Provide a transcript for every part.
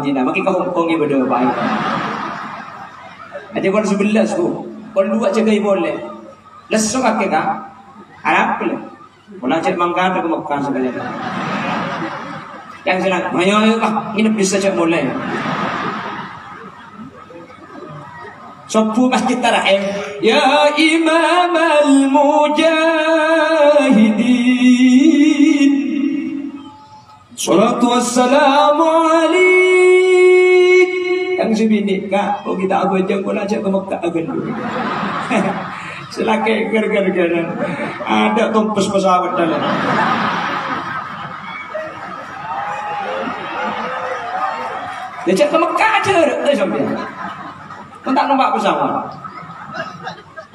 Madinah. Maki kau kongi berdua baik. Aja kon 11 tu. Kon 2 jagai boleh. Lesok akak kah? Arab le. Bola cek mangkat ke Mekah sekalian. Yang senang, ayo nginep bisa cek mulai. Sopu masjid taraim. Ya Imam al-Mujahidin. Salatu wassalamu alaik. Yang sebini kak, oh kita aku aja bola cek ke Mekah agen dulu. Selakai gar-gar-garan. Ada tumpes pesawat dalam. Dia cek ke Mekah aja ada sampai. Kau tak nampak pesawat.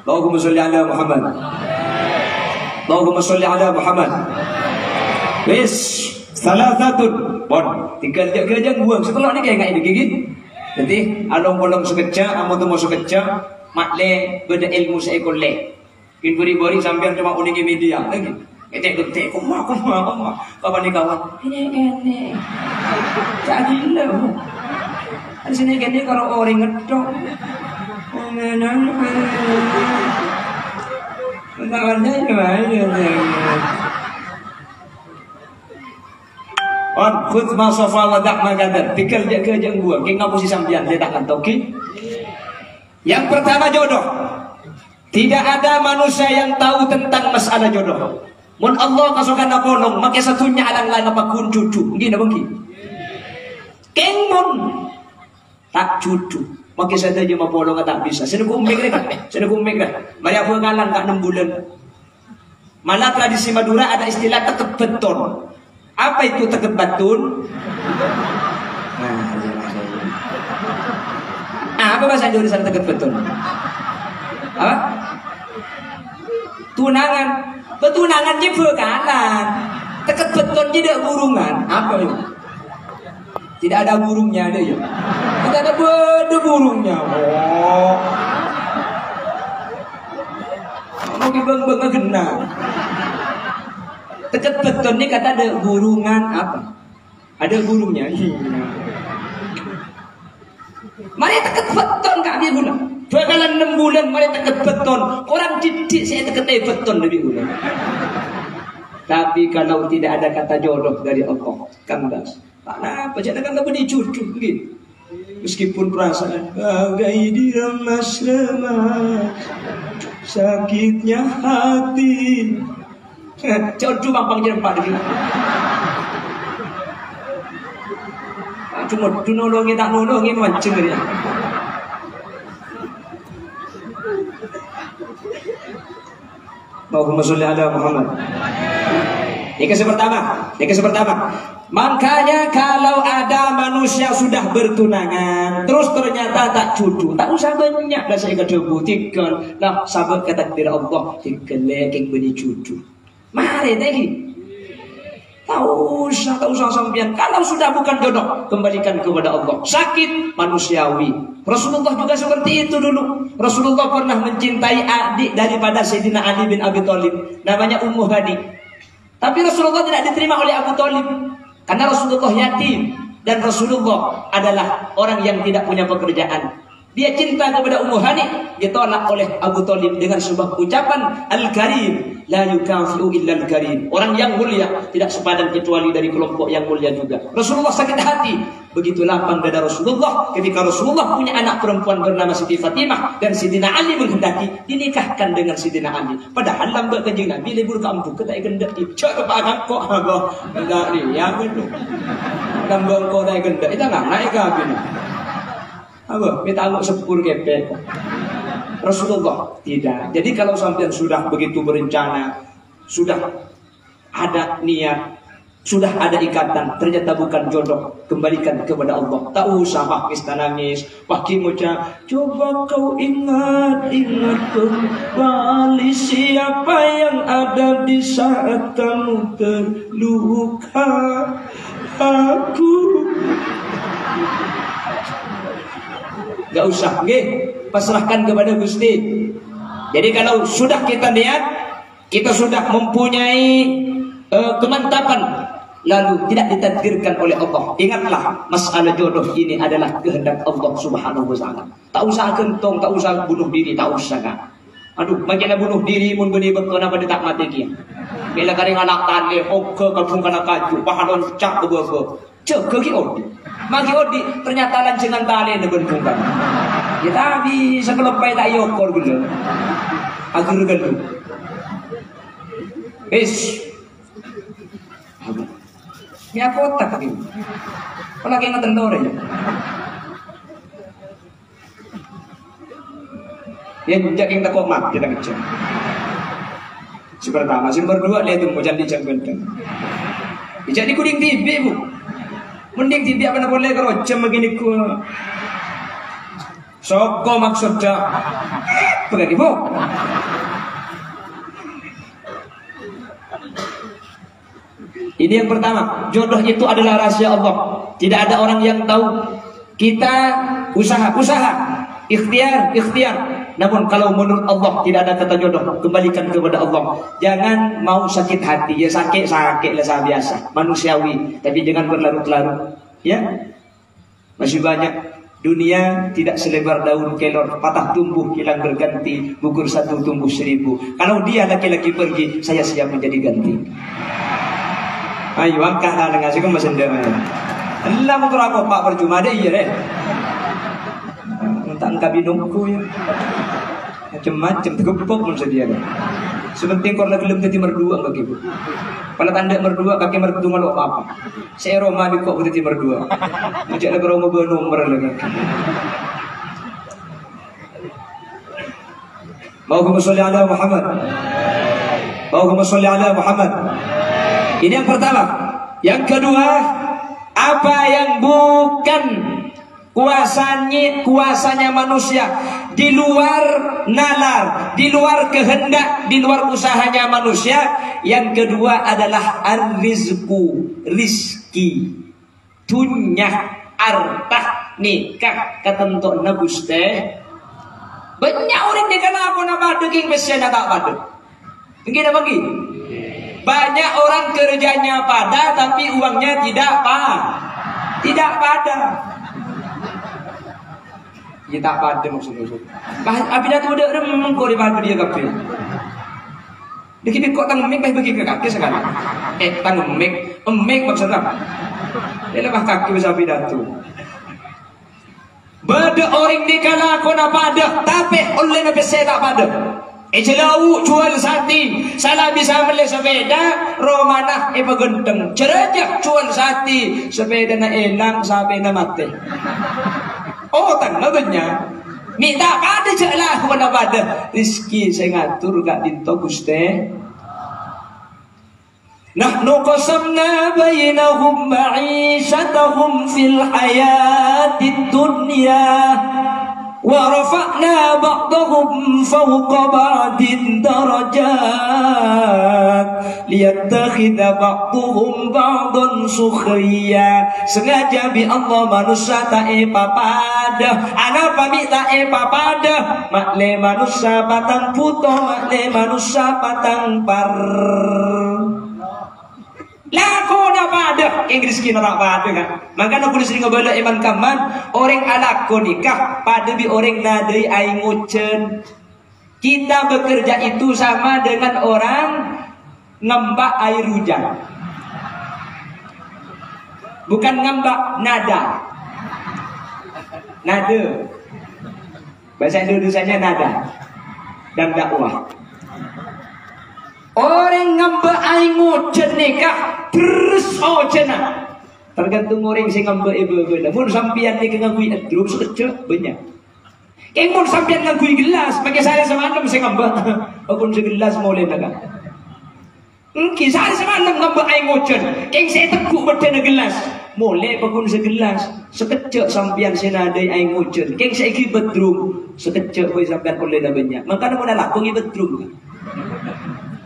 Allahumma sholli ala Muhammad. Allahumma sholli ala Muhammad. Wis, salah satu. Bon, tinggal kerja buang. Setelah ni kayak ini gigi. Nanti along bolong sekejap, amu tu mau sekejap. Makle beda ilmu saya kolek. Kin beri sambil cuma unik media lagi. Ketek kumah. Kawan ni kawan. Ini. Jadi lah. Di sini gini kalau orang ngedok. Bentarnya gimana? On khud ma safa wa dak ma gadar. Pikir dia kerja gua. Ke ngapusi sambian dia tak kantoki. Yang pertama jodoh. Tidak ada manusia yang tahu tentang masalah jodoh. Mun Allah kasukan nolong, maka satunya alang lain apa kun cucu. Gini bangki. Kengmun tak cucu. Maka saya aja mau polong tak bisa. Sini kumbek dah. Mari aku ngalang tak 6 bulan. Malah tradisi Madura ada istilah tekep beton. Apa itu tekep beton? Apa bahasa Indonesia tekep beton? Apa? Tunangan. Betunangan je bekalan. Tekep beton tidak burungan. Apa itu? Tidak ada burungnya ada ya. Tidak ada burungnya. Oh. Mau beng kena. Dekat beton ni kata ada burungan apa? Ada burungnya. Mari dekat beton kak dia guna. Bakalan 6 bulan mari dekat beton. Orang didik saya dekat beton lebih guna. Tapi kalau tidak ada kata jodoh dari Allah, kandas. Apa jangan kan tak dicucuk gitu. Meskipun perasaan bagai diremas-remas sakitnya hati. Jodoh bang jerempak lagi. Cuma tu nolongi tak nolongi macam dia. Allahumma sholli ala Muhammad. Yang pertama. Makanya kalau ada manusia sudah bertunangan, terus ternyata tak cucu, tak usah banyak dah saya kata buktikan. Nah, sahabat kata kepada Allah, dikelek beri cucu. Mari lagi. Tak usah sampean. Kalau sudah bukan jodoh, kembalikan kepada Allah. Sakit manusiawi. Rasulullah juga seperti itu dulu. Rasulullah pernah mencintai adik daripada Sayyidina Ali bin Abi Thalib, namanya Ummu Hani. Tapi Rasulullah tidak diterima oleh Abu Thalib karena Rasulullah yatim dan Rasulullah adalah orang yang tidak punya pekerjaan. Dia cinta kepada Ummu Hani, ditolak oleh Abu Thalib dengan sebuah ucapan Al-Karim, la yukafi'u illa Al-Karim. Orang yang mulia tidak sepadan kecuali dari kelompok yang mulia juga. Rasulullah sakit hati. Begitu lapang dada Rasulullah ketika Rasulullah punya anak perempuan bernama Siti Fatimah dan Sidina Ali menghendaki dinikahkan dengan Sidina Ali. Padahal lambat kanjeng Nabi libur kampung kita gendak icak kepada kok Allah enggak ni yang itu. Lambat kau tak gendak itu enggak naik ke abin. Apa? Minta angguk 10 kepek. Rasulullah tidak. Jadi kalau sampean sudah begitu berencana, sudah ada niat, sudah ada ikatan, ternyata bukan jodoh, kembalikan kepada Allah. Tak usah pakis nangis, pakai ucap. Coba kau ingat kembali siapa yang ada di saat kamu terluka. Aku. Gak usah, pasrahkan kepada Gusti. Jadi kalau sudah kita niat, kita sudah mempunyai kemantapan, lalu tidak ditakdirkan oleh Allah. Ingatlah, masalah jodoh ini adalah kehendak Allah Subhanahu wa taala. Tak usah kentong, tak usah bunuh diri, tak usah kan. Aduh, bagaimana bunuh diri mun benih berkena pada tak mati kia. Bila kari anak tali, oke kabung kana kaju, pahalon cak bebo. Cek ke odi. Magi odi ternyata lancengan tali ne bentungan. Ya tapi sekelepai tak yokor gelo. Agur gelo. Ini apa otak ini? Apalagi yang ngetendor ya. Yang jaking tak komat kita kecil. Si pertama, si berdua lihat tu macam dicak benteng. Jadi kuning TV bu. Mending TV apa nak boleh kerocam begini ku. Soko maksudnya. Pergi bu. Ini yang pertama, jodoh itu adalah rahasia Allah. Tidak ada orang yang tahu. Kita usaha, ikhtiar. Namun kalau menurut Allah tidak ada kata jodoh, kembalikan kepada Allah. Jangan mau sakit hati, ya sakit lah biasa, manusiawi. Tapi jangan berlarut-larut. Ya, masih banyak. Dunia tidak selebar daun kelor, patah tumbuh hilang berganti, gugur satu tumbuh 1000. Kalau dia laki-laki pergi, saya siap menjadi ganti. Ayo angkatlah dengan saya masih demi. Allah mau berapa pak percuma deh iya deh. Entah kabinungku ya. Macam-macam tergepok pun sedia. Sepenting korla gelem jadi merdua bagi ibu. Kalau tanda merdua kaki merdu malu apa? Saya Roma di kok jadi merdua. Macam lagi Roma bernomor lagi. Allahumma sholli ala Muhammad. Allahumma sholli ala Muhammad. Ini yang pertama. Yang kedua, apa yang bukan kuasanya manusia, di luar nalar, di luar kehendak, di luar usahanya manusia. Yang kedua adalah rizki, dunya, artah, nikah, ketentu naguste. Banyak orang di kana apa nama daging besen tak pada. Tinggi dah bagi. Banyak orang kerjanya pada tapi uangnya tidak pada. Ya tak pada maksudnya. Apabila tu ada mengkau di pada dia kafe. Dikit kok tang mik bagi ke kaki sekarang. Tang mik maksudnya. Dia lepas kaki bisa pidato. Bada orang di kala aku nak pada tapi oleh nak saya tak pada. Celau jual sati, salah bisa beli sepeda, romanah pagenteng. Cerajak jual sati, sepeda na elang sampai na mati. Oh tangganya, minta pada celah mana pada rizki saya ngatur gak dinto guste. Nahnu qasamna bainahum ma'ishatahum fil hayatid dunya. ورفعنا بعضهم فوق بعض درجات ليتخذ بعضهم بعضا سخريا. Sengaja bi Allah manusia tak papada, ana pami tak papada, makle manusia batang puto, makle manusia batang par. Lako na pada Inggris kina tak pada kan. Maka nak boleh sering ngobrol iman kaman orang alako nikah pada bi orang nadri ai ngucen. Kita bekerja itu sama dengan orang ngembak air hujan. Bukan ngembak nada. Nada. Bahasa Indonesianya nada dan dakwah. Orang ngambek aing ngucen nikah terus ojena. Tergantung orang sing ngambek ibu-ibu. Mun sampean nek ngangui drum sekecek banyak. Keng mun sampean ngangui gelas, pakai saya semalam sing ngambek. Apun segelas boleh naga. Engki saya semalam ngambek aing ngucen. Keng saya teguk beden gelas. Boleh pakun segelas. Sekecek sampean senadai aing ngucen. Keng saya iki bedrum. Sekecek kowe sampean boleh dah banyak. Makana mun lakon iki bedrum.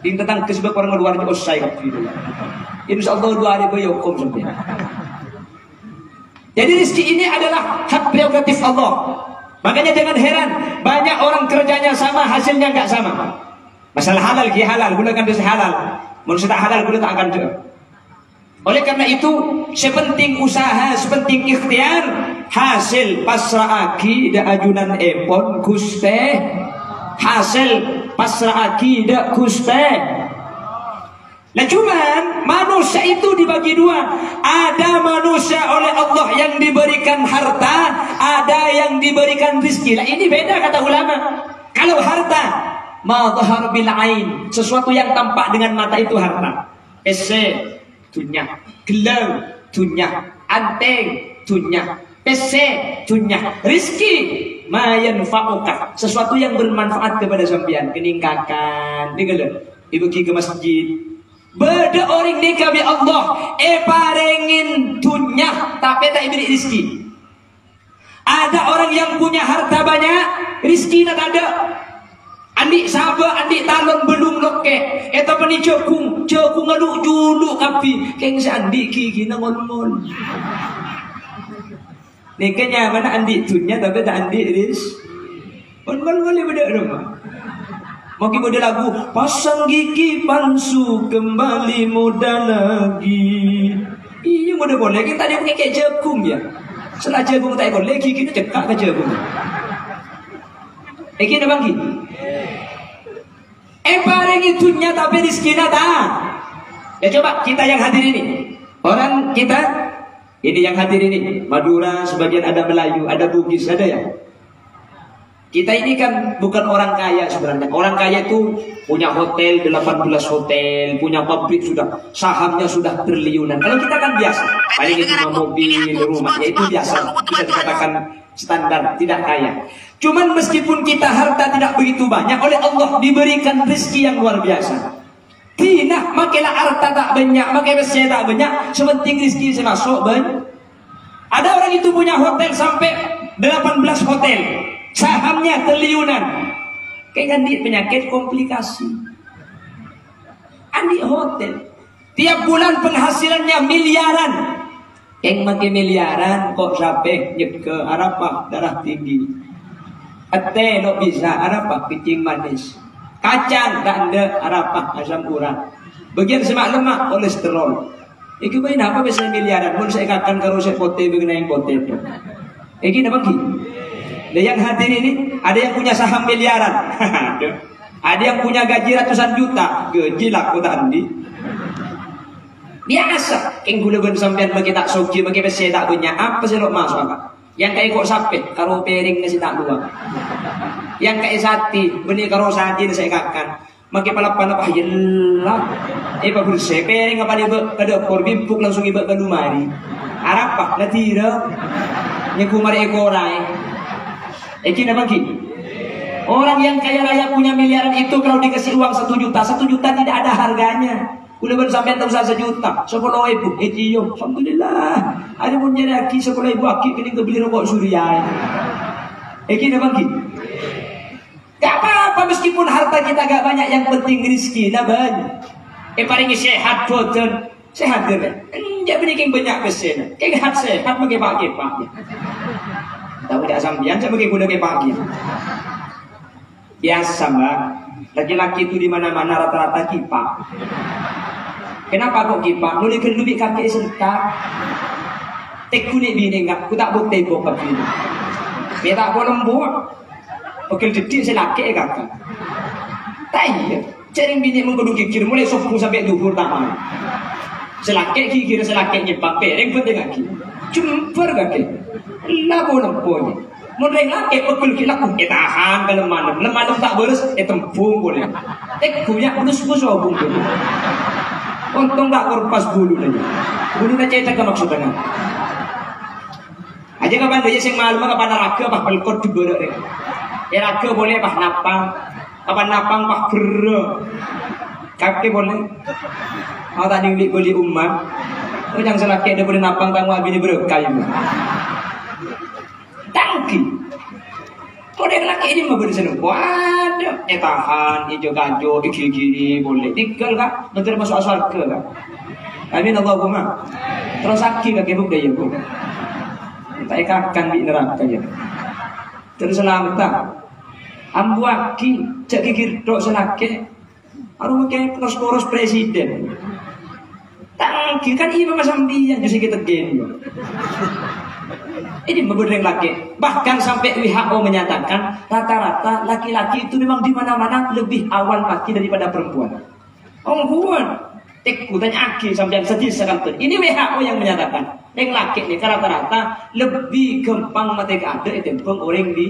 Ini tentang kesebab orang luar ni osai kat video. Insya-Allah 2 hari berhukum sampai. Jadi rezeki ini adalah hak prerogatif Allah. Makanya jangan heran banyak orang kerjanya sama hasilnya enggak sama. Masalah halal ki halal, gunakan bisa halal. Manusia tak halal guna tak akan dia. Oleh karena itu, sepenting usaha, sepenting ikhtiar, hasil pasrahaki da ajunan epon Guste, hasil pasrahaki da Guste. Nah cuman manusia itu dibagi dua. Ada manusia oleh Allah yang diberikan harta, ada yang diberikan rezeki. Nah ini beda kata ulama. Kalau harta, ma dhahar bil ain, sesuatu yang tampak dengan mata itu harta. Dunya, gelang, dunya, anteng, dunya, PC, dunya, rizki, mayan fa'ukah, sesuatu yang bermanfaat kepada sampean, keningkakan, digelar, ibu ke masjid, beda orang nikah bi Allah, parengin dunya, tapi tak beri rizki. Ada orang yang punya harta banyak, rizki tak ada. Andi sabar, andi talon belum loke. Eta pani cekung ngaduk juluk kapi. Keng si andi gigi na ngol-ngol. Nikahnya mana andi tunya tapi tak andi ris. Ngol-ngol beda rumah. Mungkin model lagu pasang gigi palsu kembali muda lagi. Iya model boleh kita tadi punya kayak jagung ya. Setelah jagung tak boleh gigi kita cekak ke jagung. Iki ada bangki. Parengi dunya tapi rizkina tak. Ya coba kita yang hadir ini. Orang kita ini yang hadir ini Madura, sebagian ada Melayu, ada Bugis, ada ya. Kita ini kan bukan orang kaya sebenarnya. Orang kaya itu punya hotel 18 hotel, punya pabrik sudah, sahamnya sudah triliunan. Kalau kita kan biasa, paling itu mobil, rumah, ya itu biasa. Bisa dikatakan standar, tidak kaya. Cuman meskipun kita harta tidak begitu banyak, oleh Allah diberikan rezeki yang luar biasa. Tidak, makilah harta tak banyak, makilah rezeki tak banyak, sepenting rezeki masuk banyak. Ada orang itu punya hotel sampai 18 hotel, sahamnya triliunan. Kayak andi penyakit komplikasi. Andi hotel, tiap bulan penghasilannya miliaran. Yang makin miliaran kok sampai nyek ke Arafah darah tinggi. Ate lo bisa Arafah kencing manis. Kacang tak ada Arafah asam urat. Bagian semak lemak kolesterol. Iki main apa bisa miliaran? Mun saya katakan kalau saya pote mengenai pote. Iki apa ki? Dan yang hadir ini ada yang punya saham miliaran. Ada yang punya gaji ratusan juta. Gaji lah kota andi. Biasa, keng gula-gula sampean bagi tak soki, bagi pesi tak punya apa sih lo masuk apa? Yang kayak kok sapet, karo piring nasi tak luang. Yang kayak sati, benih karo sati saya kakan. Maki palapan apa yelah. Pak bersih piring apa dia ke dapur bimpuk langsung iba ke lumari. Arab pak natira. Nyeku mari ekorai. Iki apa ki? Orang yang kaya raya punya miliaran itu kalau dikasih uang 1 juta, 1 juta tidak ada harganya. Udah bersampai terus 1 juta, 10.000, iyo, alhamdulillah. Ada pun jadi aki 10.000 aki pilih kebeli rokok surya. Iki apa ki? Gak apa-apa meskipun harta kita gak banyak, yang penting rezeki lah banyak. Paling sehat boten, sehat kan? Enggak benih banyak pesen. Kayak sehat pakai pakai. Tahu tidak sambian saya pakai kuda pagi. Biasa mbak, laki-laki itu di mana-mana rata-rata kipak. Kenapa kok kipak? Mulai kelubik kaki serta. Tek kuning bini enggak, aku tak bukti bokap ini. Dia tak boleh buat. Oke detik saya laki kakak. Tak iya, cering bini mengkudu kikir mulai subuh sampai duhur tak mau. Selaki kikir selaki nyepak pereng penting lagi. Jumper kaki. Lagu lemponya. Mulai laki pekul kilaku tahan kalau malam tak beres tempung boleh. Kuyak bus obung boleh. Untung tak korpas bulu lagi. Bulu na cetak ke maksudnya. Aja kapan dia sing malu kapan raga apa pelkot dibolak deh. Ya raga boleh apa napang. Kapan napang pak ber. Kaki boleh. Mau tadi beli umat. Terus yang selaki ada boleh napang tanggung abini berkah. Tangki. Orang laki ini mau bersenu. Waduh, tahan, hijau gajo, gigi boleh. Tinggal kak, bentar masuk asal ke kak. Amin Allahumma. Terus sakit kaki buk daya buk. Tak ikakan di neraka ya. Terus selamat tak. Ambu aki, cak gigir dok selaki. Aduh makai poros presiden. Tangki kan iya macam dia jadi kita gini. Ini memberi laki. Bahkan sampai WHO menyatakan rata-rata laki-laki itu memang di mana-mana lebih awal mati daripada perempuan. Perempuan, teku tanya aki sampai sedih sekali. Ini WHO yang menyatakan yang laki ini rata-rata lebih gampang mati ada itu orang di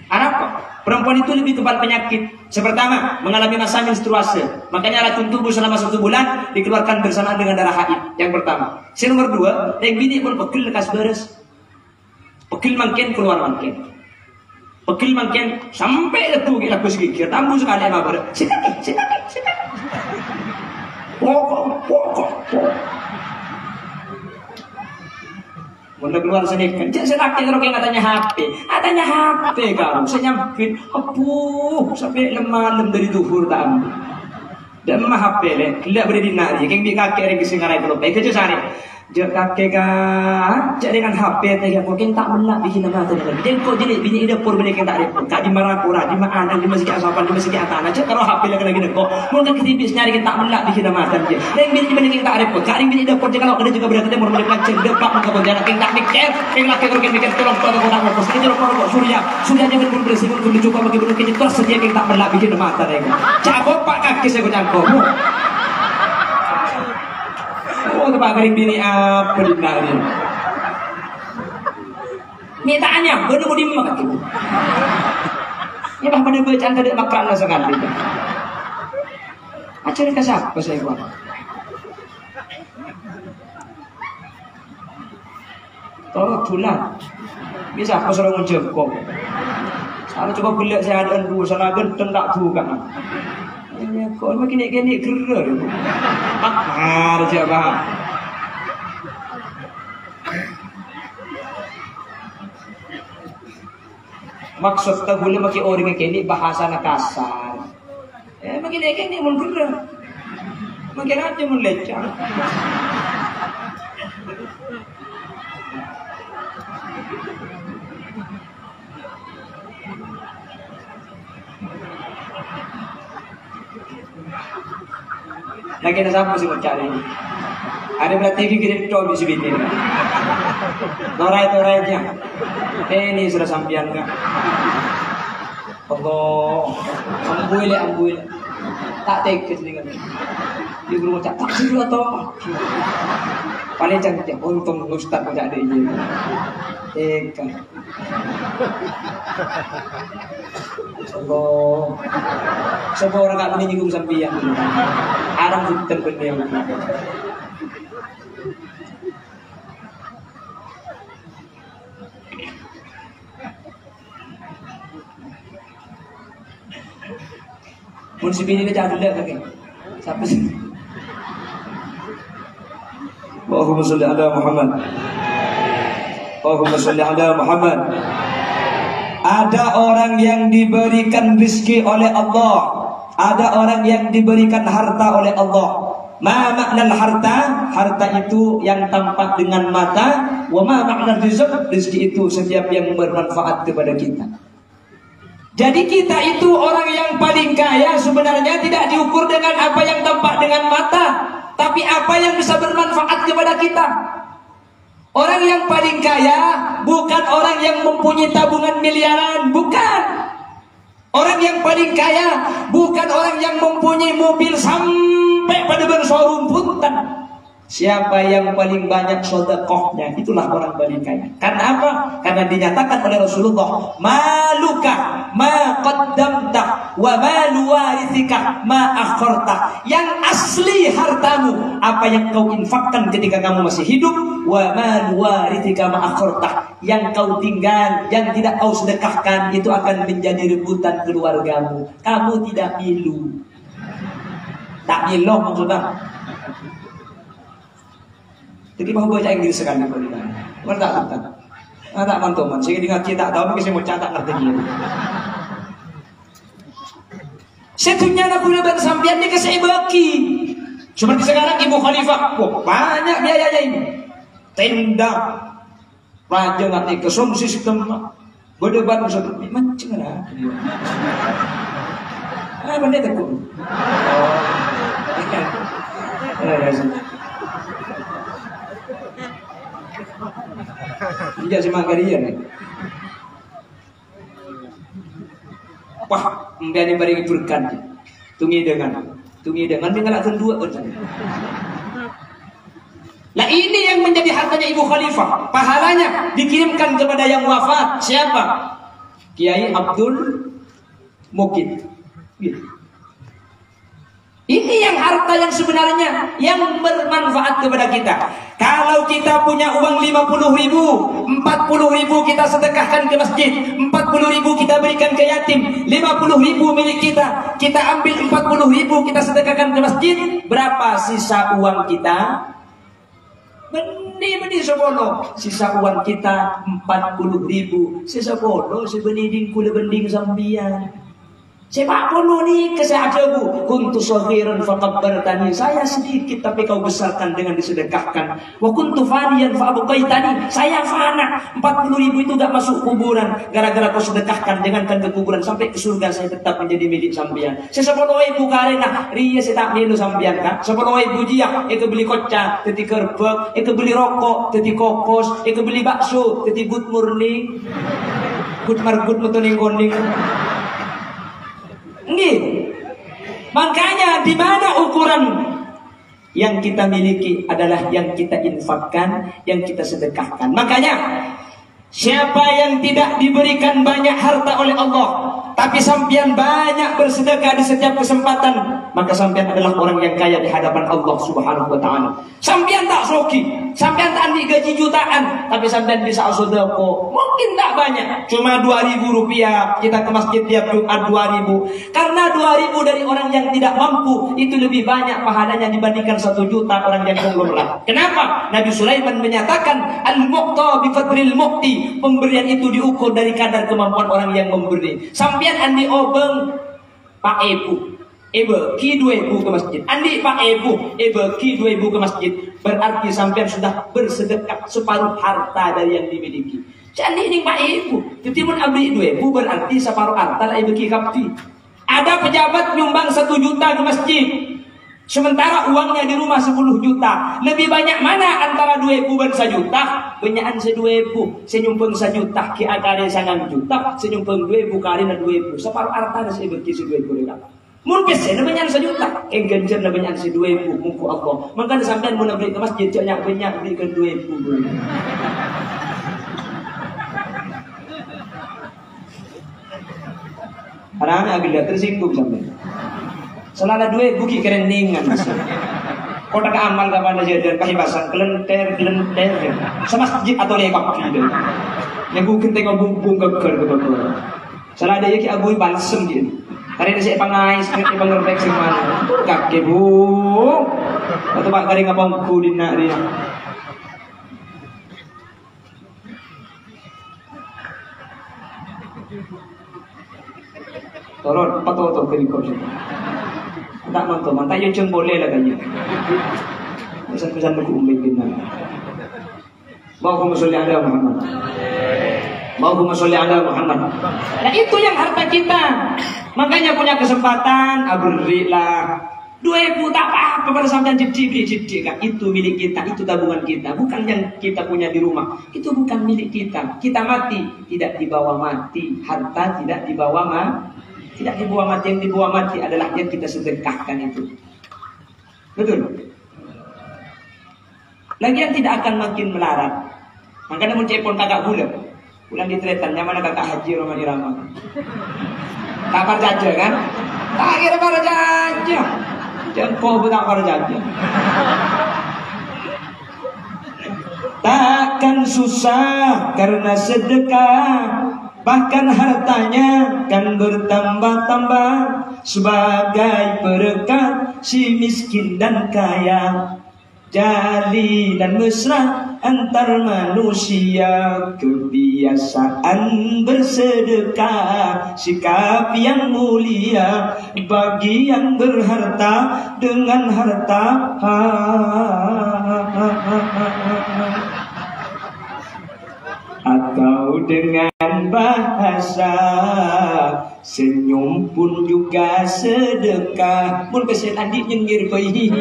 Arab. Perempuan itu lebih kebal penyakit. Pertama, mengalami masa menstruasi. Makanya racun tubuh selama 1 bulan dikeluarkan bersamaan dengan darah haid. Yang pertama. Nomor 2, yang bini pun pekil lekas beres. Pekil makin keluar makin. Pekil makin sampai itu kita kusikir. Tambu sekali sama beres. Sikit. Pokok. Bunda keluar sedikit, saya laki orang yang katanya HP kamu, saya nyampein, sampai lemah dari duhur tak ambil, dan mah HP le, tidak boleh dinari, yang kakek orang kesingarai belum, baik aja sari, kakek jadi dengan HP teh yang mungkin tak melak bikin nama tadi, dia kok jadi bini ide pur bini yang tak ada, kak di Marapura, di mana, di masjid Asapan, di masjid Atana, cek kalau HP lagi neko, mungkin ketipis nyari kita tak melak bikin nama tadi, yang bini yang tak ada, kak di bini ide pur kalau ada juga berarti dia mau belajar depak muka penjara, yang tak mikir, yang laki orang mikir tolong orang mau pos, ini orang surya jangan bersih pun dicoba bagi belum kita terus sedia yang tak melak bikin nama tadi, cak apa kaki saya cangkomu. Oh, tempat kering bini apa di nari? Ini tanya, benar mau dimakan tu. Ini bah benar bacaan tadi makan lah sekali. Acara kasih apa saya buat? Tolong tulang. Bisa apa seorang menjengkok? Kalau coba beli saya ada dua sana genteng tak tu kan? Kau makin gini gerak. Makar siapa? Maksud tak boleh makin orang ini bahasa nak kasar. Makin gini mun gerak. Makin aja mun lecah. Lagi nak siapa sih mau cari? Ada berarti kirim coba di sini. Torai-torainya. Ini sudah sampian kan? Allah, ambuil. Tak tekes dengan. Dia belum cak tak sih atau? Paling cantik untung ustaz mau cak dia. Teka. Allah. Semua orang kat menyinggung sampian. Arang hutan benda. Mun si bini dia ada kakek. Siapa sih? Allahumma shalli ala Muhammad. Allahumma shalli ala Muhammad. Ada orang yang diberikan rezeki oleh Allah. Ada orang yang diberikan harta oleh Allah. Ma makna harta? Harta itu yang tampak dengan mata. Wa ma makna rizq? Rezeki itu setiap yang bermanfaat kepada kita. Jadi kita itu orang yang paling kaya sebenarnya tidak diukur dengan apa yang tampak dengan mata, tapi apa yang bisa bermanfaat kepada kita. Orang yang paling kaya bukan orang yang mempunyai tabungan miliaran, bukan. Orang yang paling kaya bukan orang yang mempunyai mobil sampai pada bershowroom punten. Siapa yang paling banyak sedekahnya, itulah orang paling kaya. Karena apa? Karena dinyatakan oleh Rasulullah, maluka ma qaddamta wa malu warithika ma akharta. Yang asli hartamu, apa yang kau infakkan ketika kamu masih hidup, wa malu warithika ma akharta. Yang kau tinggal, yang tidak kau sedekahkan, itu akan menjadi rebutan keluargamu. Kamu tidak milu. Tak milu maksudnya. Jadi mau baca Inggris sekali kau tidak. Mana tak tak. Tak mantuman. Sehingga dengan kita tahu mungkin saya mau catat ngerti dia. Setunya nak boleh bersampian dia kasih baki. Seperti sekarang Ibu Khalifah, banyak biayanya ini. Tenda, raja ngerti kesum sistem, berdebat seperti macam mana? Benda tekun. Tidak semangkarian. Wah, mbak bari berkan. Tungi dengan mengalahkan dua orang. Nah ini yang menjadi hartanya ibu khalifah. Pahalanya dikirimkan kepada yang wafat. Siapa? Kiai Abdul Mukid. Ini yang harta yang sebenarnya yang bermanfaat kepada kita. Kalau kita punya uang 50.000, 40.000 kita sedekahkan ke masjid, 40.000 kita berikan ke yatim, 50.000 milik kita, kita ambil 40.000 kita sedekahkan ke masjid, berapa sisa uang kita? Benih sepuluh, sisa uang kita 40.000, sisa polo sebenih kula bending sambian. Sepak polo ni kesehajabu kuntu saghiran faqabbartani, saya sedikit tapi kau besarkan dengan disedekahkan. Wa kuntu faniyan fa'abqaitani, saya fana, 40.000 itu gak masuk kuburan gara-gara kau sedekahkan, jangankan ke kuburan, sampai ke surga saya tetap menjadi milik sambian. Saya 10.000 karena riya saya tak nilu sambian kan, 10.000 dia eke beli kocak teti kerbek, eke beli rokok teti kokos, eke beli bakso teti good morning, good margut mutuning koning. Nggih. Makanya di mana ukuran yang kita miliki adalah yang kita infakkan, yang kita sedekahkan. Makanya siapa yang tidak diberikan banyak harta oleh Allah, tapi sampean banyak bersedekah di setiap kesempatan, maka sampean adalah orang yang kaya di hadapan Allah Subhanahu wa taala. Sampean tak soki, sampean tak ambil gaji jutaan, tapi sampean bisa sedekah. Mungkin tak banyak, cuma 2.000 rupiah kita ke masjid tiap Jumat 2.000. Karena 2.000 dari orang yang tidak mampu itu lebih banyak pahalanya dibandingkan 1 juta orang yang konglomerat. Kenapa? Nabi Sulaiman menyatakan al-muqta bi fadril muqti, pemberian itu diukur dari kadar kemampuan orang yang memberi. Sampean andi obeng Pak Ibu, ki 2.000 ke masjid. Andi Pak Ibu, ki 2.000 ke masjid. Berarti sampean sudah bersedekah separuh harta dari yang dimiliki. Jadi ini Pak Ibu, ketimun abdi 2.000 berarti separuh harta lah ibu kapti. Ada pejabat nyumbang 1 juta ke masjid, sementara uangnya di rumah 10 juta. Lebih banyak mana antara 2.000 dan 1 juta? Banyakan 2.000. Saya nyumbang 1 juta, ki akare 9 juta. Saya nyumbang 2.000 kali na 2.000. Separuh harta na saya berkisi 2.000 dah. Mun pesen na banyak 1 juta, ganjar na banyak 2.000 muku Allah. Maka sampean mun beri ke masjid banyak beri ke 2.000. Anak-anak agak tersinggung sampai. Selala 2.000 ki kereningan. Kota ke amal kapan aja dan kahibasan kelenter. Semasjid atau lekap gitu. Yang mungkin tengok bumbung keker gitu. Selada ya ki agui balsem gitu. Hari ini saya pangais, saya pangerfleksi mana? Kakek bu, atau pak kari ngapang kudin nak dia. Torot, patoto kerikop sih. Tak nonton, mantap yang ceng boleh lah kayaknya. Pesan-pesan buku umbetin lah. Allahumma sholli ala Muhammad. Allahumma sholli ala Muhammad. Nah itu yang harta kita. Makanya punya kesempatan, berilah. 2.000 tak apa-apa pada sampean jedi kan. Itu milik kita, itu tabungan kita. Bukan yang kita punya di rumah. Itu bukan milik kita. Kita mati, tidak dibawa mati. Harta tidak dibawa mati. Tidak dibawa mati, yang dibawa mati adalah yang kita sedekahkan itu. Betul. Lagian tidak akan makin melarat. Makanya mencepon kakak bulan ditretan, mana kakak haji Roma Irama. Kapan saja kan? Tak kira para saja. Jangan kau benar para saja. Takkan susah karena sedekah. Bahkan hartanya kan bertambah-tambah sebagai berkat si miskin dan kaya. Jali dan mesra antar manusia, kebiasaan bersedekah, sikap yang mulia bagi yang berharta dengan harta. Atau dengan bahasa senyum pun juga sedekah. Mun pesen adik nyengir bayi.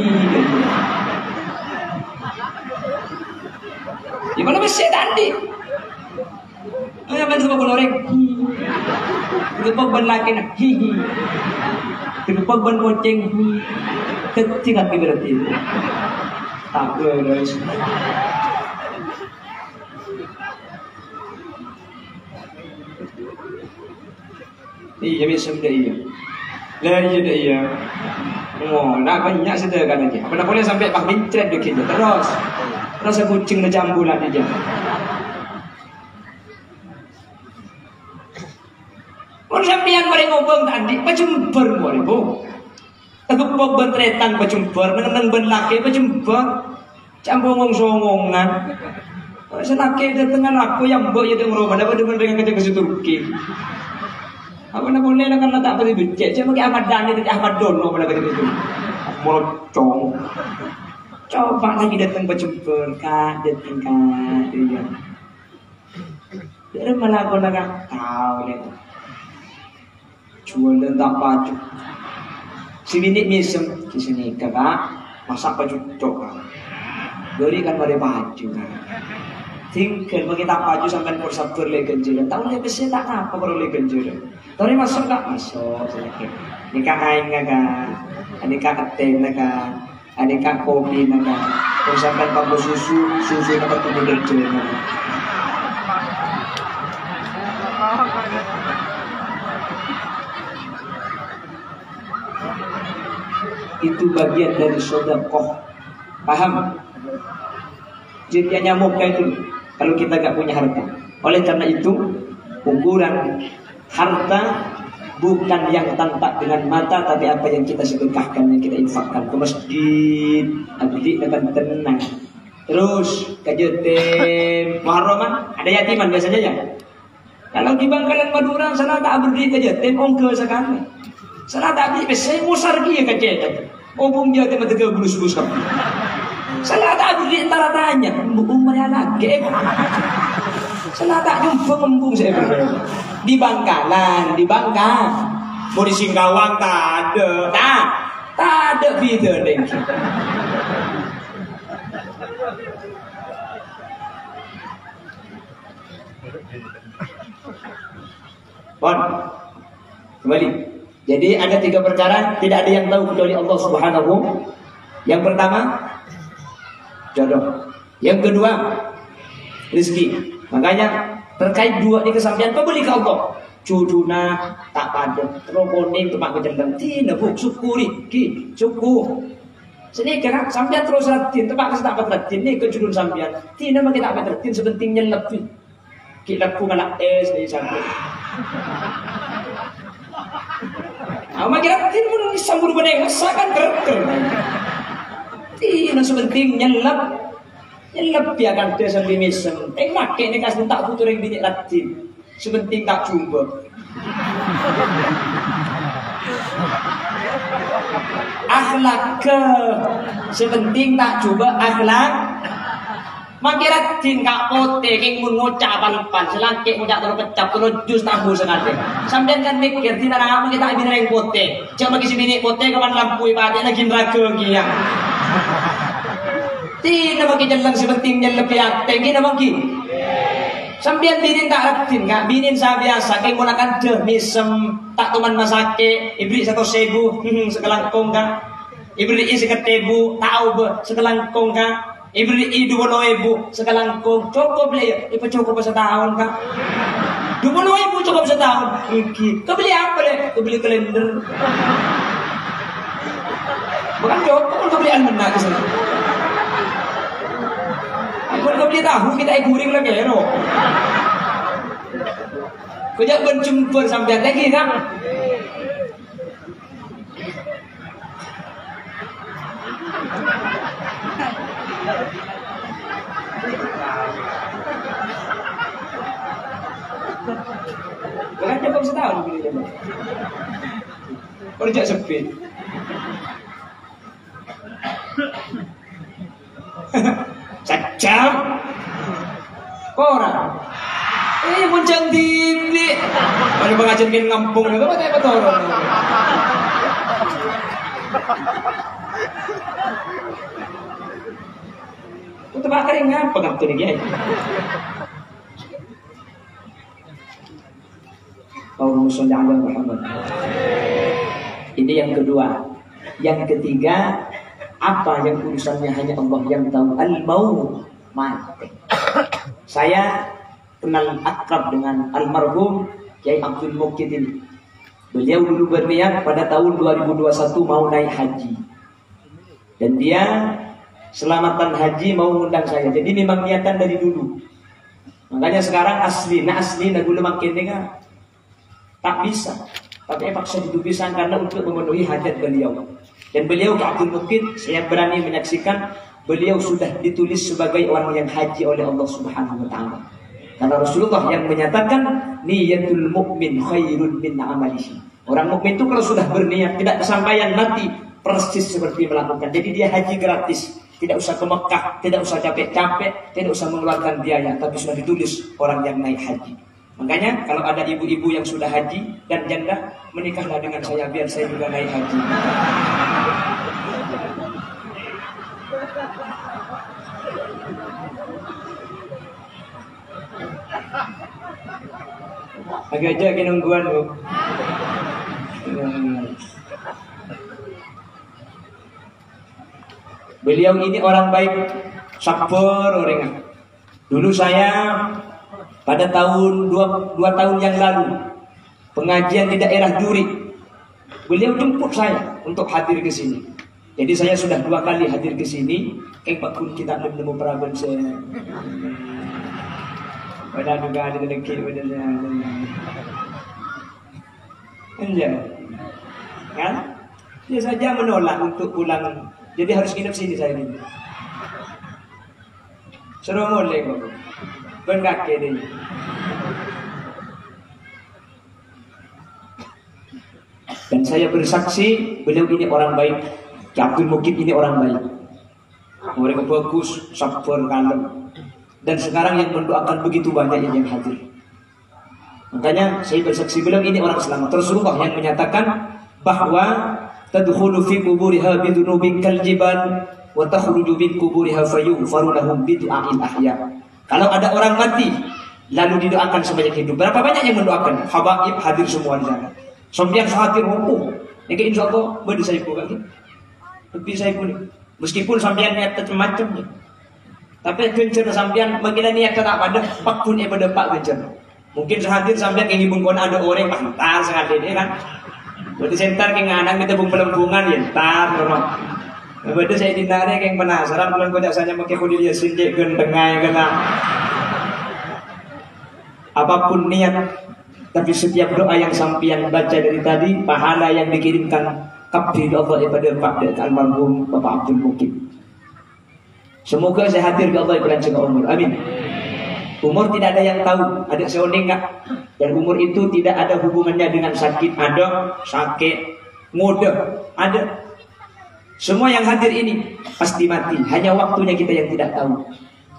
Gimana besi tadi? Apa itu bapak loreng? Itu bapak laki nak. Itu bapak kucing. Kecil kaki berarti. Tak boleh. Iya bisa sudah iya. Lah iya. Oh, nak banyak sudah kan aja. Apa nak boleh sampai pak mincret begitu terus. Terus kucing dah jambulan aja. Kalau sampean mari ngobong tadi, pacumper boleh bu. Teguk pok bentretan pacumper, neng ben laki pacumper. Campur songgongan. Selaki datang aku yang mbok ya teng rumah, dapat dengan kerja ke Turki. Apa nak boleh lah kan tak boleh becek. Cuma ke Ahmad Dhani dan Ahmad Dono pada ketika itu. Morocong. Coba lagi datang berjumpa kak, datang kak, dia. Dia malah kau nak tahu ni. Jual dan tak baju. Si bini misem di sini kakak masak baju cok. Berikan pada baju kan. Tinggal bagi tak baju sampai kursa berlegen jalan. Tahu dia pasti tak apa berlegen jalan. Tapi masuk tak masuk sedikit. Nikah aing kan, nikah teh kan, nikah kopi kan. Terus sampai pakai susu dapat kemudian jalan. Itu bagian dari sedekah. Paham? Jadi nyamuk kayak itu. Kalau kita gak punya harta. Oleh karena itu ukuran harta bukan yang tampak dengan mata, tapi apa yang kita sedekahkan, yang kita infakkan ke masjid, abdi akan tenang. Terus kajetim Muharraman, ada yatiman biasanya ya. Kalau di Bangkalan Madura sana tak abdi kajetim ongke sekali. Sana tak abdi biasanya musar kia kajetim. Obong dia tema 30 bulus kamu. Sana tak abdi antara tanya, umur yang lagi. Sana tak jumpa ngembung saya berbeda. Di Bangkalan, di Bangka. Mau di Singkawang tak ada. Tak ada video dengki. Bon, kembali. Jadi ada 3 perkara tidak ada yang tahu kecuali Allah Subhanahu. Yang pertama, jodoh. Yang kedua, rezeki. Makanya terkait 2 ini kesampaian pembeli ke Allah. Cuduna tak pada teroboning tempat kejendak tina bu syukuri ki syukur. Sini kira sampean terus ratin tempat kes tak ratin ni kecudun sampean. Tina mah kita ratin sebentingnya lebih. Ki laku malak es ni sampean. Ama kira ratin pun sambur beneng sakan kerker. Tina sebentingnya lebih akan dia sambil misem. Make ni kas tak putur yang bintik ratin. Sebenting tak coba. Akhlak ke sebenting tak coba akhlak. Makirat jin kak pote king mun ngocak pan selangkik ngocak terus kecap terus jus tambu sengaja. Sampeyan kan mikir tina nama kita ibin reng pote. Cuma bagi si bini pote kawan lampu ibadeh lagi neraka kia. Tina bagi jalan sebentingnya lebih aktif kita bagi. Sambian binin tak ratin kak, binin saya biasa, kayak gunakan deh misem, tak teman masake, ibri 1.000, sekelangkong kak, ibri seketebu, tahu be, sekelangkong kak, ibri 20.000, sekelangkong, cukup beli ya, ipa cukup setahun kak, 20.000 cukup setahun, kau beli apa deh, kau beli kalender, bukan cukup, kau beli almanak kesana. Kalau beli tahu kita guring lagi no. Kejap berjumpa sampai lagi kan? Bukan cukup setahun beli dia. Kerja sepi. Sejam orang muncang TV ada pengajian ke ngampung itu apa betul Tebak kering apa kan tuh nih? Allahumma sholli ala Muhammad. Ini yang kedua. Yang ketiga, apa yang urusannya hanya Allah yang tahu. Al-maut, mati. Saya kenal akrab dengan almarhum Kiai Abdul Mukid ini. Beliau dulu berniat pada tahun 2021 mau naik haji. Dan dia selamatan haji mau ngundang saya. Jadi memang niatan dari dulu. Makanya sekarang asli gula makin dengar tak bisa. Tapi paksa bisa karena untuk memenuhi hajat beliau. Dan beliau ke Abdul Mukid, saya berani menyaksikan beliau sudah ditulis sebagai orang yang haji oleh Allah Subhanahu wa taala. Karena Rasulullah yang menyatakan niyatul mukmin khairun min amalihi. Orang mukmin itu kalau sudah berniat tidak kesampaian mati persis seperti melakukan. Jadi dia haji gratis, tidak usah ke Mekah, tidak usah capek-capek, tidak usah mengeluarkan biaya, tapi sudah ditulis orang yang naik haji. Makanya kalau ada ibu-ibu yang sudah haji dan janda, menikahlah dengan saya biar saya juga naik haji. Agak aja nungguan bu. Beliau ini orang baik, sabar orang. Dulu saya pada tahun 2 tahun yang lalu pengajian di daerah Duri, beliau jemput saya untuk hadir ke sini. Jadi saya sudah 2 kali hadir ke sini. Pak pun kita nemu peraban saya. Pada juga ada rezeki padanya. Enggak. Kan? Dia saja menolak untuk pulang. Jadi harus nginep sini saya ini. Suruh mulai kok. Ben kakek dia. Dan saya bersaksi beliau ini orang baik. Abdul Mukid ini orang baik. Mereka bagus, sabar, kalem. Dan sekarang yang mendoakan begitu banyak yang hadir. Makanya saya bersaksi beliau ini orang selamat. Rasulullah yang menyatakan bahwa tadkhulu fi quburiha bidunubin kaljibal wa takhruju min quburiha fayughfaru lahum bidu'ail ahya. Kalau ada orang mati lalu didoakan sebanyak hidup. Berapa banyak yang mendoakan? Habaib hadir semua di sana. Sampai yang hadir ini insyaallah boleh saya buka. Tapi saya pun meskipun sampean niat macam-macam. Tapi gencer sampean mengira niat tak pada pak pun pada pak gencer. Mungkin sehadir sampean yang ibung ada orang pantar sekali ini kan. Berarti sentar ke nganang kita bung pelembungan ya tar normal. Berarti saya ditarik yang penasaran bulan kau jasanya pakai kulit ya sindik gendengai kena. Apapun niat, tapi setiap doa yang sampean baca dari tadi pahala yang dikirimkan kabdi Allah daripada Pak almarhum Bapak Abdul Mukid. Semoga saya hadir ke Allah panjang umur. Amin. Umur tidak ada yang tahu, ada seoning enggak? Dan umur itu tidak ada hubungannya dengan sakit, ada sakit, muda, ada. Semua yang hadir ini pasti mati, hanya waktunya kita yang tidak tahu.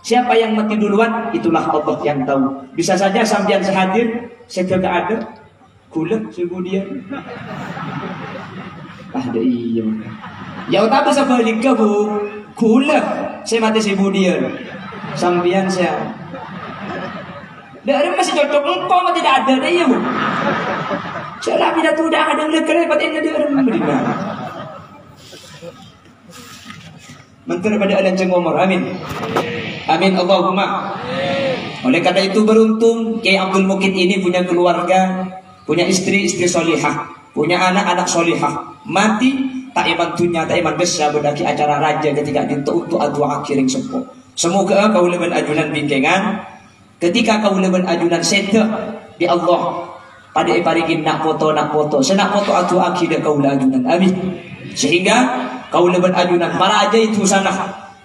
Siapa yang mati duluan, itulah Allah yang tahu. Bisa saja sampean sehadir, saya tidak ada, gula kemudian. Ada iya. Ya tapi sebalik ke bu, gula, saya mati kemudian. Sampean saya. Dari masih cocok engkau mah tidak ada deh ya bu. Cara tidak tuh ada yang lekar hebat ini dia orang beriman. Menteri pada alam cengomor, amin. Amin Allahumma. Oleh karena itu beruntung Kiai Abdul Mukid ini punya keluarga, punya istri solihah, punya anak solihah. Mati tak iman dunia, tak iman besar berdaki acara raja ketika untuk adua akhiring sepuh. Semoga kau lebih ajunan bingkengan. Ketika kau lebih ajunan sete di Allah pada iparigin nak foto, senak foto adua akhidah kau ajunan, amin. Sehingga kau lebih ajunan para aja itu sana,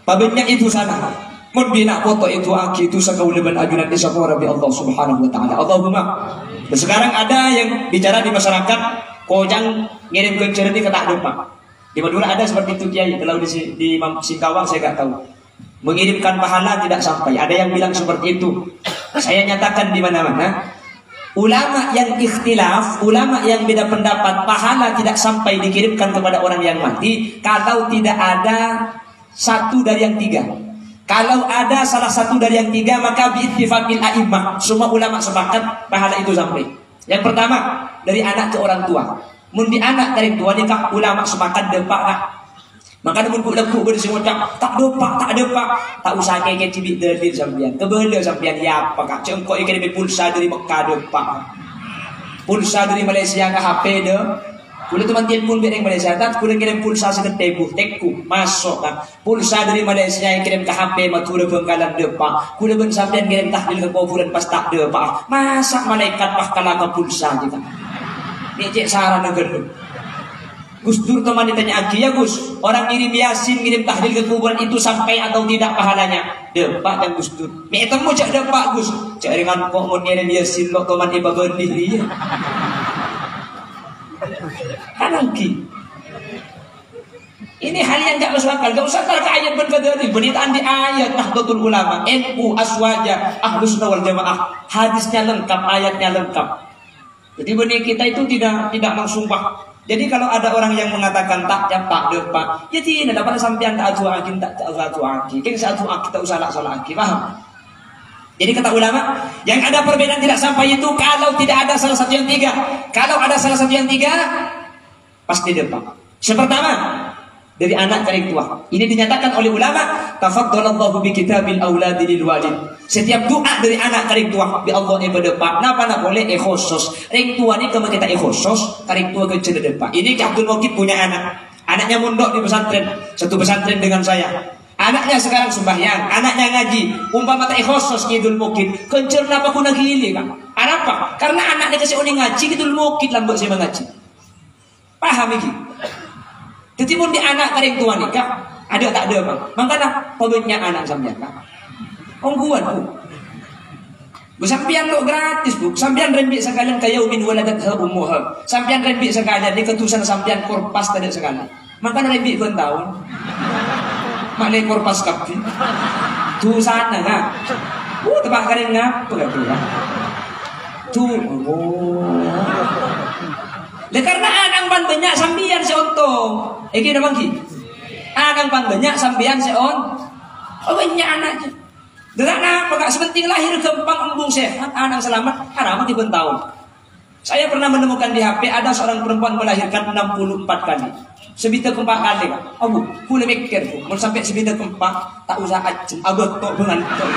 pabenyak itu sana. Mun bina foto itu aki itu sakau lebih ajunan di sapora bi Allah Subhanahu wa taala. Allahumma. Dan sekarang ada yang bicara di masyarakat, kojang ngirim ke cerita ke tak depan. Di Madura ada seperti itu Kiai, kalau di Singkawang saya enggak tahu. Mengirimkan pahala tidak sampai. Ada yang bilang seperti itu. Saya nyatakan di mana-mana. Ulama yang ikhtilaf, ulama yang beda pendapat, pahala tidak sampai dikirimkan kepada orang yang mati kalau tidak ada satu dari yang tiga. Kalau ada salah satu dari yang tiga, maka biittifaqil a'immah, semua ulama sepakat pahala itu sampai. Yang pertama, dari anak ke orang tua. Mun di anak dari tua nikah ulama sepakat depak lah. Maka mun lekuk bersih ngucap tak depak, tak usah kayak cibik dari sampean. Kebele sampean ya apa kak? Cengkok ikan pulsa dari Mekah depak. Pulsa dari Malaysia ke HP deh. Kulit teman pun dari Malaysia kan, kulit kirim pulsa segede buh teku masuk kan. Pulsa dari Malaysia yang kirim ke HP matura Bengkalan depak. Kulit ben sampean kirim tahlil ke kuburan pas tak depak. Masa malaikat pah kalah ke pulsa kita. Ini cek saran negeri. Gus Dur teman ditanya lagi, ya Gus, orang ngirim Yasin, ngirim tahlil ke kuburan itu sampai atau tidak pahalanya? Depak dan Gus Dur. Nih temu cak depak Gus. Cak ringan kok mau ngirim Yasin lo teman iba benih dia. Lagi. Ini hal yang gak masuk akal. Gak usah tarik ayat berkadari. Beritaan di ayat Nahdlatul Ulama, NU, Aswaja, Ahlus Sunnah wal Jamaah. Hadisnya lengkap, ayatnya lengkap. Jadi benih kita itu tidak mengsumpah. Jadi kalau ada orang yang mengatakan tak depak, ya tidak dapat sampean tak atuakin, tak atuakin. Kan satu kita usah laki, paham? Jadi kata ulama, yang ada perbedaan tidak sampai itu kalau tidak ada salah satu yang tiga. Kalau ada salah satu yang tiga, pasti depak. Yang pertama, dari anak dari tua. Ini dinyatakan oleh ulama, tafaddalallahu bi kitabil auladi lil walid. Setiap doa dari anak dari tua, bi Allah depak. Napa nak boleh khusus. Ring tua ni kalau kita khusus, dari tua ke depak. Ini Abdul Mukid punya anak. Anaknya mondok di pesantren, satu pesantren dengan saya. Anaknya sekarang sembahyang, anaknya ngaji. Umpama tak khusus Idul Mukid, kencur napa kuna gili kan? Apa? Karena anaknya kasih oni ngaji Idul Mukid lambat saya mengaji. Paham iki? Jadi pun di anak kering tua nikah, ada tak ada bang? Makanya pokoknya anak sampean kan? Ongguan bu. Bu sampean lo gratis bu. Sampean rembik sekalian kaya umin waladatha ummuha. Sampean rembik sekalian di ketusan sampean korpas tadi sekali. Makanya rembik pun tahun. Mak korpas kapi. Tu sana kan? Tempat kalian ngapa kan tu ya? Tu. Karena anang pan banyak sambian seontong. Iki nama ki. Anang pan banyak sambian seon. Oh banyak anaknya. Dengan apa kak sepenting lahir gampang embung sehat, anang selamat, harapan di tahun. Saya pernah menemukan di HP ada seorang perempuan melahirkan 64 kali. Sebita keempat kali kak. Oh bu, boleh mikir bu. Mau sampai sebita keempat tak usah acem. Abah tok dengan tok.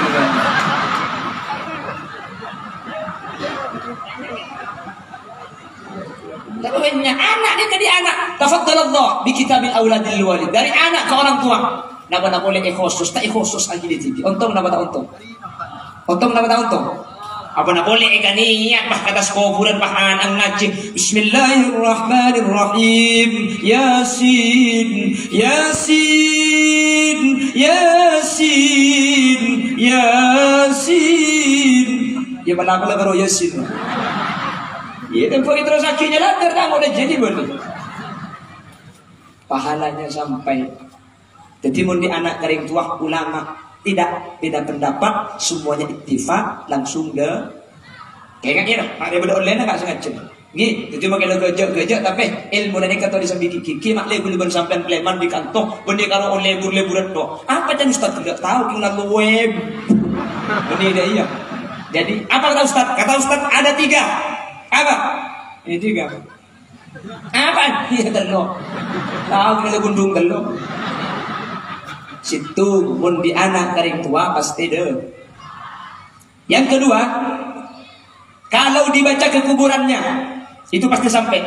Tapi anak dia ke anak. Tafaddalallah bi kitabil auladil walid. Dari anak ke orang tua. Napa nak boleh khusus, tak khusus lagi di TV. Untung napa tak untung? Untung napa tak untung? Apa nak boleh ikan niat bah kata kuburan bah anak ngaji. Bismillahirrahmanirrahim. Yasin, Yasin, Yasin, Yasin. Ya mana aku baru Yasin. Ya tempoh terus akhirnya lah terang udah jadi boleh. Pahalanya sampai. Jadi mun di anak kering tua ulama tidak beda pendapat, semuanya ittifaq langsung de. Kayaknya mak dia beda online enggak sengaja. Nggih, itu cuma kalau gejek tapi ilmu dari kata di sambil kiki mak le boleh sampean pleman di kantong, bende kalau oleh leburan tok. Apa kan Ustaz tidak tahu kena web. Bende dia iya. Jadi apa kata Ustaz? Kata Ustaz ada 3. Apa? Ini 3. Apa? Iya telur. Tahu kena gundung telur. Situ pun di anak kering tua pasti deh. Yang kedua, kalau dibaca ke kuburannya, itu pasti sampai.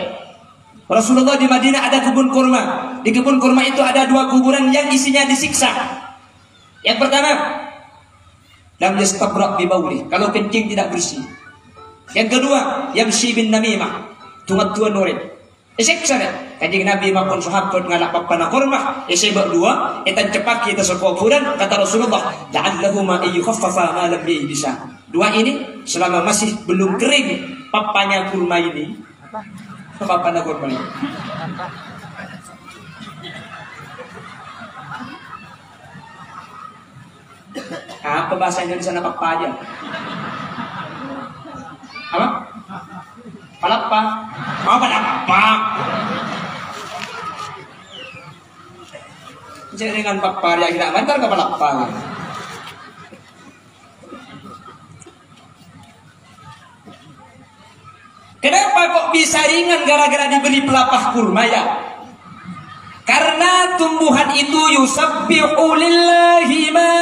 Rasulullah di Madinah ada kebun kurma. Di kebun kurma itu ada 2 kuburan yang isinya disiksa. Yang pertama, lam yastabra' bi bauli, kalau kencing tidak bersih. Yang kedua, yamshi bin namimah, tungat-tungat nurin. Isiksa deh. Kanjeng Nabi maupun sahabat ngalak papana kurma. Isi berdua, etan cepat kita sekuburan. Kata Rasulullah, la'allahu ma yukhaffafa ma lam bisa. 2 ini selama masih belum kering papanya kurma ini. Papana kurma ini. Apa bahasa Indonesia nama papa aja? Apa? Palapa. Oh, palapa. Jadi dengan papa yang tidak mantar ke palapa. Kenapa kok bisa ringan gara-gara diberi pelapah kurma ya? Karena tumbuhan itu yusabbihu lillahi ma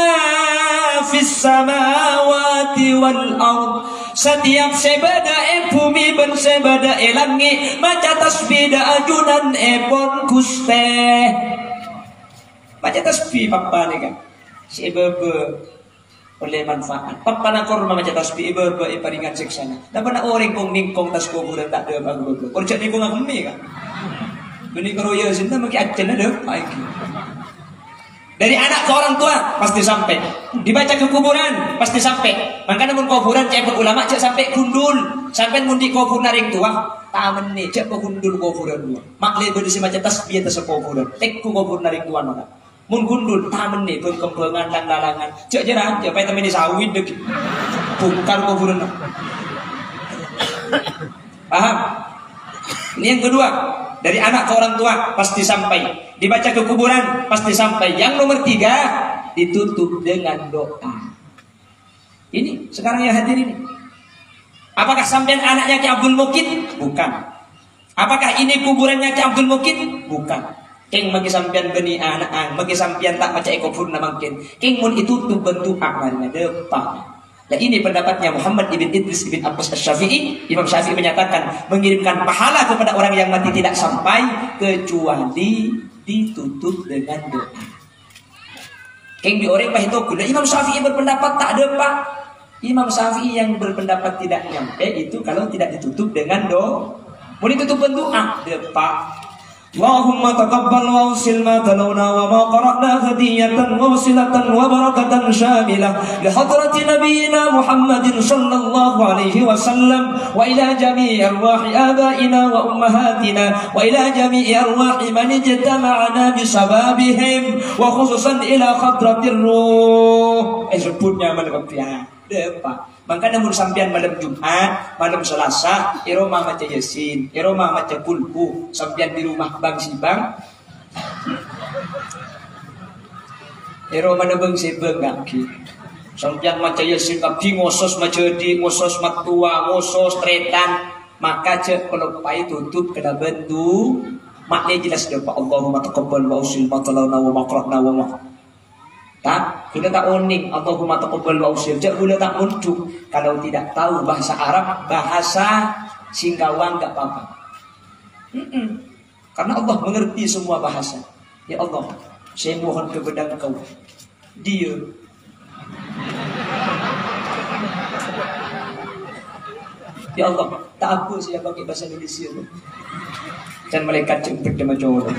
fis samawati wal ard. Setiap sebada bumi ben sebada langit maca tasbih da ajunan pon kuste. Maca tasbih papa ni kan. Sebebe oleh manfaat. Papa nak korma maca tasbih ibu paringan seksana. Dapat nak orang kong ningkong tas kuburan tak ada bagus. Korja ningkong aku mi kan. Bini keroya sini mungkin ajen ada baik. Dari anak ke orang tua pasti sampai. Dibaca ke kuburan pasti sampai. Makanya mun kuburan cek ulama cek sampai gundul. Sampai mun di kubur naring tua tamen ni cek gundul kuburan dua. Mak le berdisi maca tasbih atas kuburan. Tek ku kubur naring tua mana. Mun gundul tamen ni kempengan dan lalangan. Cek jerah cek pai temen di sawit dek. Bungkar kuburan. Paham? Ini yang kedua. Dari anak ke orang tua pasti sampai. Dibaca ke kuburan pasti sampai. Yang nomor 3 ditutup dengan doa. Ini sekarang yang hadir ini. Apakah sampean anaknya Ki Abdul Mukid? Bukan. Apakah ini kuburannya Ki Abdul Mukid? Bukan. King bagi sampean beni anak, bagi sampean tak baca ekofurna mungkin. King mun itu tuh bentuk amalnya depan. Dan ini pendapatnya Muhammad ibn Idris ibn Abbas Asy-Syafi'i. Imam Syafi'i menyatakan mengirimkan pahala kepada orang yang mati tidak sampai kecuali ditutup dengan doa. Keng di orang itu gula. Imam Syafi'i berpendapat tak ada pak. Imam Syafi'i yang berpendapat tidak nyampe itu kalau tidak ditutup dengan doa. Mau ditutup dengan doa, depak. Allahumma taqabbal wa usil ma talawna wa ma qara'na hadiyatan wa wasilatan wa barakatan syamilah li hadrati nabiyyina Muhammadin sallallahu alaihi wasallam wa ila jami'i arwahi abaina wa ummahatina wa ila jami'i arwahi man ijtama'ana bi sababihim wa khususan ila hadratir ruh. Sebutnya malaikat depa. Maka namun sampean malam Jumat, malam Selasa, iroma maca Yasin, iroma maca Kulhu, sampean di rumah Bang Sibang. Iroma nebeng sebeng gaki. Sampean maca Yasin kabdi ngosos maca di ngosos matua, ngosos tretan, maka cek kalau pai tutup kena bendu, maknanya jelas depa Allahumma taqabbal wa usil ma talawna wa ma qara'na wa ma. Tak, kita tak unik Allahumma taqabbal wa usil. Jak boleh tak muncul kalau tidak tahu bahasa Arab, bahasa Singkawang enggak apa-apa. Karena Allah mengerti semua bahasa. Ya Allah, saya mohon kepada Engkau. Dia Ya Allah, tak apa saya pakai bahasa Indonesia. Dan malaikat jemput dia macam orang.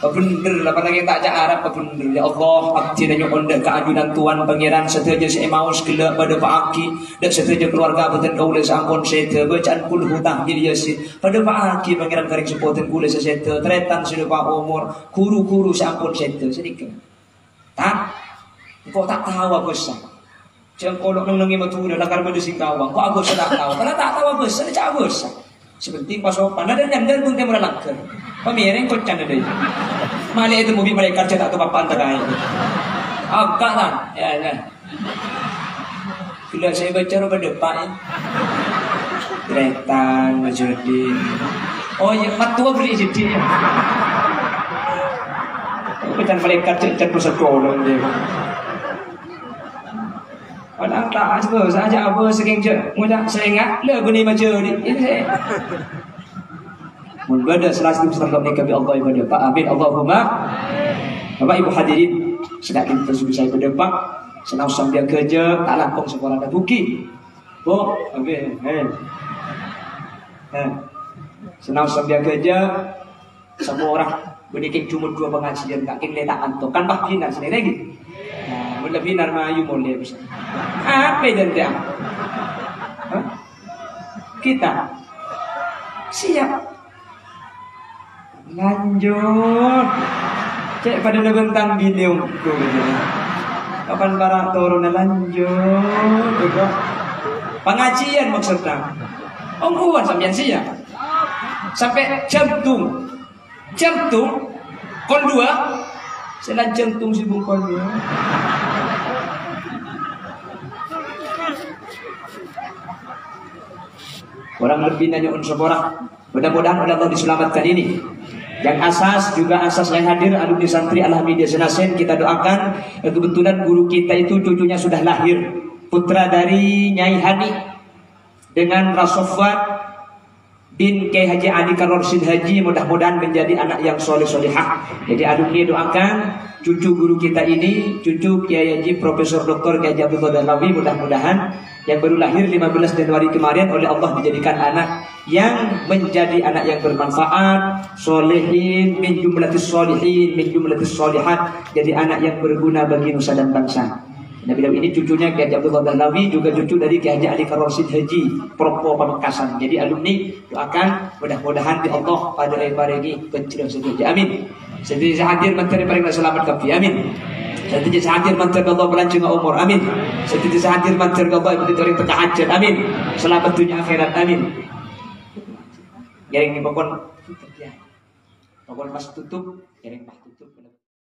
Bener lah lagi tak cak Arab bener. Ya Allah, abdi dan nyokon dek keajunan Tuhan pangeran setuju saya mau segala pada Pak Aki dan setuju keluarga beten kau le sampun sete bacaan kul hutang diri Yasin pada Pak Aki pangeran karing sepoten kule sete tretan sudah Pak umur guru-guru sampun sete sedikit. Tak, kau tak tahu apa sah. Jangan kolok nengi matu udah lakar pada Singkawang. Kau aku sudah tahu. Karena tak tahu apa sah, cak apa sah. Seperti pas sopan ada nyandar pun temu lakar. Pamireng kau canda deh. Malah itu mobil mereka cetak tu papan terkait. Agak lah, ya kan. Bila saya baca roba depan, tretan menjadi. Oh ya, matua beri jadi. Bukan mereka cetak tu sekolah dia. Orang tak apa saja apa seking je. Mudah saya ingat le bunyi macam ni. Ini saya. Mulbada selasi berserta nikah Allah ibadah Pak amin Allahumma. Bapak Ibu hadirin sedang kita saya berdepak senang sambil kerja tak lampung sekolah dah buki. Oh, amin. Senang sambil kerja semua orang berikin cuma 2 pengajian tak king letak antok kan pak binar sini lagi. Nah, boleh binar mayu boleh bisa. Apa dan dia? Kita siap. Lanjut. Cek pada bentang video tu. Kapan para turun lanjut. Pengajian maksudnya. Ongkuan sampean siap. Sampai jantung. Jantung kon 2. Selan jantung si bungkon 2. Orang lebih nanya unsur orang. Mudah-mudahan oleh Allah diselamatkan ini. Yang asas juga asas yang hadir alumni santri Al-Hamidiyah Senasen, kita doakan. Kebetulan guru kita itu cucunya sudah lahir, putra dari Nyai Hani dengan Rasofat bin Kiai Haji Andika Rorsid Haji, mudah-mudahan menjadi anak yang soleh solehah. Jadi alumni doakan cucu guru kita ini, cucu Kiai Haji Profesor Dr. Kiai Haji Abdul Dalawi, mudah-mudahan yang baru lahir 15 Januari kemarin oleh Allah dijadikan anak yang menjadi anak yang bermanfaat, solehin, min jumlatis solihin, min jumlatis solihat, jadi anak yang berguna bagi nusa dan bangsa. Nabi ini cucunya Kiai Haji Abdul Dalawi, juga cucu dari Kiai Haji Andika Rorsid Haji Propo Pamekasan. Jadi alumni doakan mudah-mudahan di Allah pada paringi pencerian saja. Amin. Sedih hadir menteri paling selamat kafi. Amin. Sedih hadir menteri Allah berlanjut umur. Amin. Sedih hadir menteri Allah yang diterima tahajud. Amin. Selamat dunia akhirat. Amin. Yang ini pokok pas tutup, yang pas tutup.